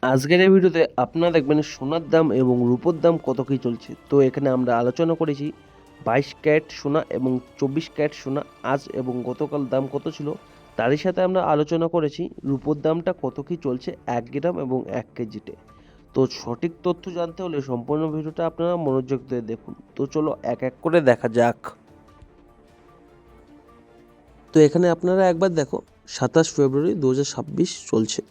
আজকের এই ভিডিওতে আপনারা দেখবেন সোনার দাম এবং রূপোর দাম কত কী চলছে। তো এখানে আমরা আলোচনা করেছি 22 ক্যারেট সোনা এবং 24 ক্যারেট সোনা আজ এবং গতকাল দাম কত ছিল, তারই সাথে আমরা আলোচনা করেছি রূপোর দামটা কত কী চলছে 1 গ্রাম এবং 1 কেজিতে। তো সঠিক তথ্য জানতে হলে সম্পূর্ণ ভিডিওটা আপনারা মনোযোগ দিয়ে দেখুন। তো চলো এক এক করে দেখা যাক। তো এখানে আপনারা একবার দেখো 27 ফেব্রুয়ারি 2026 চলছে।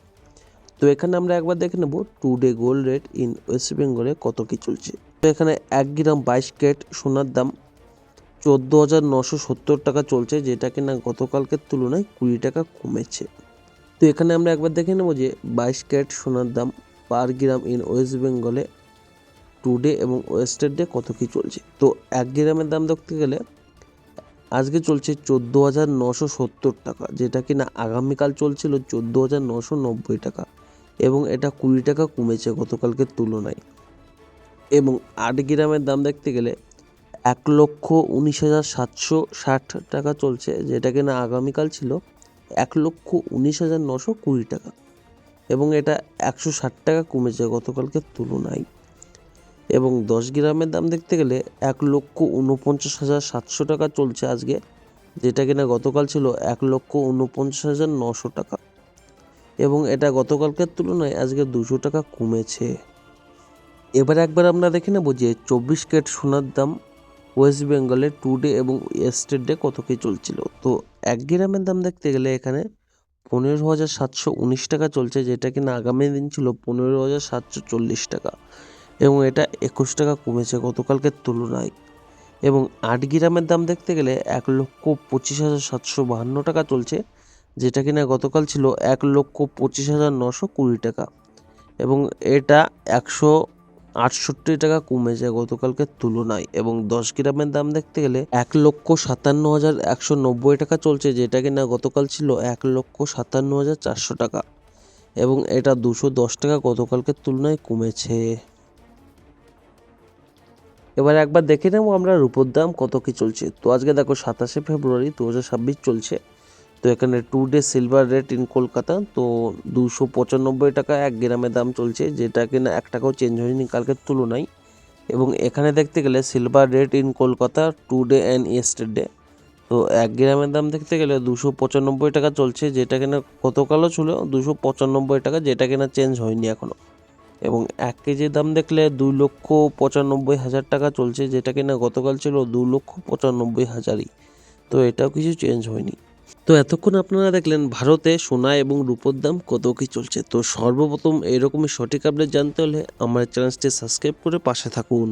তো এখানে আমরা একবার দেখে নেব today gold rate in West বেঙ্গলে কত কি চলছে। তো এখানে 1 গ্রাম 22 ক্যারেট সোনার দাম 14,970 টাকা চলছে, যেটা কিনা গতকালকের তুলনায় 20 টাকা কমেছে। তো এখানে আমরা একবার দেখে নেব যে 22 ক্যারেট সোনার দাম পার গ্রাম ইন ওয়েস্ট বেঙ্গলে টুডে এবং ওয়েস্টার ডে কত কি চলছে। তো 1 গ্রামের দাম দেখতে গেলে আজকে চলছে 14,970 টাকা, যেটা কিনা আগামীকাল চলছিল 14,990 টাকা এবং এটা 20 টাকা কমেছে গতকালকের তুলনায়। এবং 8 গ্রামের দাম দেখতে গেলে 1,19,760 টাকা চলছে, যেটা কিনা আগামীকাল ছিল 1,19,920 টাকা এবং এটা 160 টাকা কমেছে গতকালকের তুলনায়। এবং 10 গ্রামের দাম দেখতে গেলে 1,49,700 টাকা চলছে আজকে, যেটা কিনা গতকাল ছিল 1,49,900 টাকা এবং এটা গতকালকের তুলনায় আজকে 200 টাকা কমেছে। এবার একবার আমরা দেখে নেব যে 24 ক্যারেট সোনার দাম ওয়েস্ট বেঙ্গলে টুডে এবং ইয়েস্টার ডে কত কী চলছিল। তো 1 গ্রামের দাম দেখতে গেলে এখানে 15,719 টাকা চলছে, যেটা কিনা আগামী দিন ছিল 15,740 টাকা এবং এটা 21 টাকা কমেছে গতকালকের তুলনায়। এবং 8 গ্রামের দাম দেখতে গেলে 1,25,752 টাকা চলছে, যেটা কিনা গতকাল ছিল 1,25,920 টাকা এবং এটা 168 টাকা কমেছে গতকালকের তুলনায়। এবং 10 গ্রামের দাম দেখতে গেলে 1,57,190 টাকা চলছে, যেটা কিনা গতকাল ছিল 1,57,400 টাকা এবং এটা 210 টাকা গতকালকের তুলনায় কমেছে। এবার একবার দেখে নেব আমরা রূপোর দাম কত কি চলছে। তো আজকে দেখো 27 ফেব্রুয়ারি 2026 চলছে। তো এখানে today silver rate in Kolkata তো 295 টাকা 1 গ্রামের দাম চলছে, যেটা কিনা 1 টাকাও চেঞ্জ হয়নি কালকের তুলনায়। এবং এখানে দেখতে গেলে silver rate in Kolkata today and yesterday তো 1 গ্রামের দাম দেখতে গেলে 295 টাকা চলছে, যেটা কিনা গতকালও ছিল 295 টাকা, যেটা কিনা চেঞ্জ হয়নি এখনও। এবং 1 কেজির দাম দেখলে 2,95,000 টাকা চলছে, যেটা কিনা গতকাল ছিল 2,95,000ই। তো এটাও কিছু চেঞ্জ হয়নি। তো এতক্ষণ আপনারা দেখলেন ভারতে সোনা এবং রূপোর দাম কত কী চলছে। তো সর্বপ্রথম এরকমই সঠিক আপডেট জানতে হলে আমার চ্যানেলটি সাবস্ক্রাইব করে পাশে থাকুন।